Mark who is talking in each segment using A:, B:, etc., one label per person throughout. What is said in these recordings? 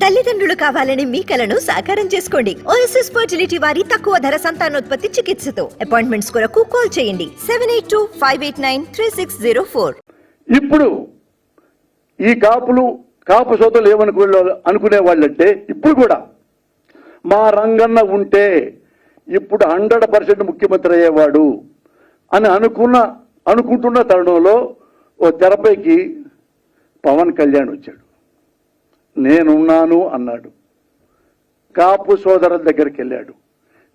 A: తల్లిదండ్రులు కావాలని మీ కలను సాకారం చేసుకోండి. ఓఎస్ఎస్ ఫర్టిలిటీ వారి తక్కువ ధర సంతానోత్పత్తి చికిత్సతో అపాయింట్మెంట్స్ కొరకు కాల్ చేయండి 7825893604.
B: ఇప్పుడు ఈ కాపు సోదరులు అనుకునే వాళ్ళంటే ఇప్పుడు కూడా మా రంగన్న ఉంటే ఇప్పుడు 100% ముఖ్యమంత్రి అయ్యేవాడు అని అనుకుంటున్న తరుణంలో ఓ తెరపైకి పవన్ కళ్యాణ్ వచ్చాడు. నేనున్నాను అన్నాడు. కాపు సోదరుల దగ్గరికి వెళ్ళాడు.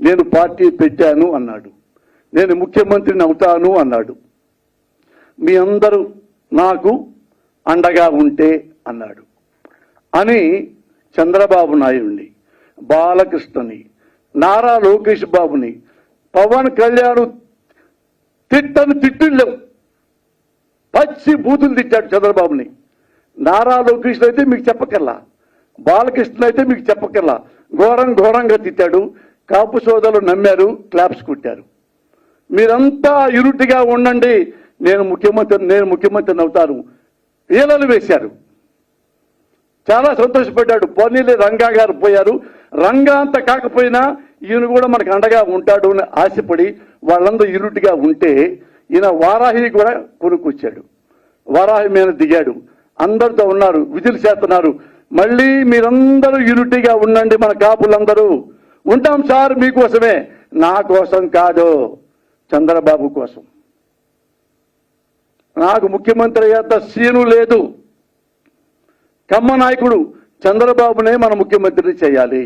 B: నేను పార్టీ పెట్టాను అన్నాడు. నేను ముఖ్యమంత్రిని అవుతాను అన్నాడు. మీ అందరూ నాకు అండగా ఉంటే అన్నాడు అని చంద్రబాబు నాయుడిని, బాలకృష్ణని, నారా లోకేష్ బాబుని, పవన్ కళ్యాణ్ తిట్టిళ్ళం పచ్చి బూతులు తిట్టాడు చంద్రబాబుని. నారా లోకేష్ అయితే మీకు చెప్పకల్లా, బాలకృష్ణ అయితే మీకు చెప్పకల్లా ఘోరంగా తిట్టాడు. కాపు సోదరులు నమ్మారు, క్లాప్స్ కొట్టారు. మీరంతా యూనిట్గా ఉండండి, నేను ముఖ్యమంత్రిని అవుతాను ఈలలు వేశారు. చాలా సంతోషపడ్డాడు. పోనీలే రంగా గారు పోయారు, రంగా అంత కాకపోయినా ఈయన కూడా మనకు అండగా ఉంటాడు అని ఆశపడి వాళ్ళందరూ యూనిట్గా ఉంటే ఈయన వారాహి కూడా కొనుక్కొచ్చాడు. వారాహి మీద దిగాడు. అందరితో ఉన్నారు, విధులు చేస్తున్నారు. మళ్ళీ మీరందరూ యూనిటీగా ఉండండి, మన కాపులందరూ ఉంటాం సార్ మీకోసమే, నా కోసం కాదు, చంద్రబాబు కోసం. నాకు ముఖ్యమంత్రి అయ్యేంత సీను లేదు. కమ్మ నాయకుడు చంద్రబాబునే మన ముఖ్యమంత్రిని చేయాలి.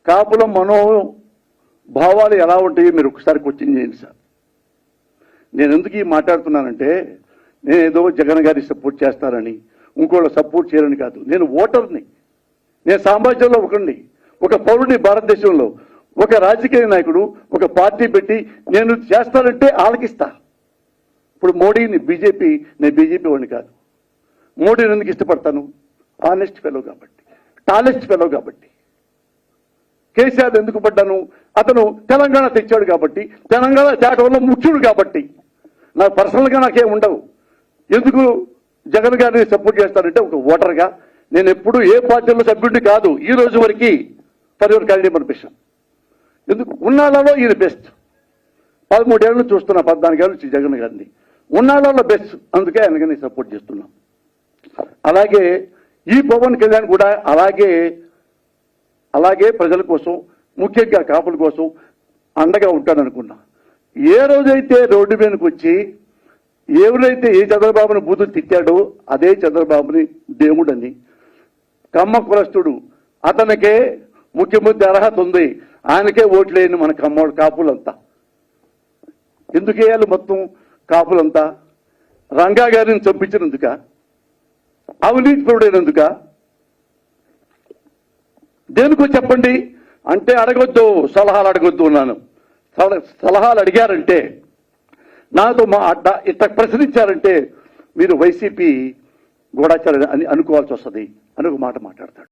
B: కాపుల మనోభావాలు ఎలా ఉంటాయో మీరు ఒకసారి క్వశ్చన్ చేయండి సార్. నేను ఎందుకు ఈ మాట్లాడుతున్నానంటే నేను ఏదో జగన్ గారి సపోర్ట్ చేస్తానని ఇంకోళ్ళు సపోర్ట్ చేయాలని కాదు. నేను ఓటర్ని, నేను సామ్రాజ్యంలో ఒకరిని, ఒక పౌరుని, భారతదేశంలో ఒక రాజకీయ నాయకుడు ఒక పార్టీ పెట్టి నేను చేస్తానంటే ఆలకిస్తా. ఇప్పుడు మోడీని నేను బీజేపీ వాడిని కాదు. మోడీని ఎందుకు ఇష్టపడతాను? ఆనెస్ట్ ఫెలో కాబట్టి, టాలెస్ట్ ఫెలో కాబట్టి. కేసీఆర్ ఎందుకు పడ్డాను? అతను తెలంగాణ తెచ్చాడు కాబట్టి, తెలంగాణ తేటంలో ముఖ్యుడు కాబట్టి. నాకు పర్సనల్గా నాకేం ఉండవు. ఎందుకు జగన్ గారిని సపోర్ట్ చేస్తానంటే ఒక ఓటర్గా నేను ఎప్పుడు ఏ పార్టీలో సభ్యుడిని కాదు ఈ రోజు వరకు. For your candidate permission. ఎందుకు ఉన్నాళ్ళలో ఈయన బెస్ట్. 13 ఏళ్ళు చూస్తున్నా, 14 ఏళ్ళు జగన్ గారిని. ఉన్నాళ్ళలో బెస్ట్, అందుకే ఆయనకి సపోర్ట్ చేస్తున్నాం. అలాగే ఈ పవన్ కళ్యాణ్ కూడా అలాగే ప్రజల కోసం, ముఖ్యంగా కాపుల కోసం అండగా ఉంటాడనుకున్నా. ఏ రోజైతే రోడ్డు మీదకి వచ్చి ఎవరైతే ఏ చంద్రబాబుని బూతులు తిట్టాడో అదే చంద్రబాబుని దేవుడని, కమ్మ కులస్తుడు, అతనికే ముఖ్యమంత్రి అర్హత ఉంది, ఆయనకే ఓట్లేని మన కాపులంతా. ఎందుకు వేయాలి మొత్తం కాపులంతా? రంగా గారిని చంపించినందుక? అవినీతి పరుడైనందుక? దేనికో చెప్పండి అంటే అడగొద్దు, సలహాలు అడగొద్దు ఉన్నాను. సలహాలు అడిగారంటే, నాతో ఇట్లా ప్రశ్నించారంటే మీరు వైసీపీ గూఢాచారం అని అనుకోవాల్సి వస్తుంది అని ఒక మాట మాట్లాడతాడు.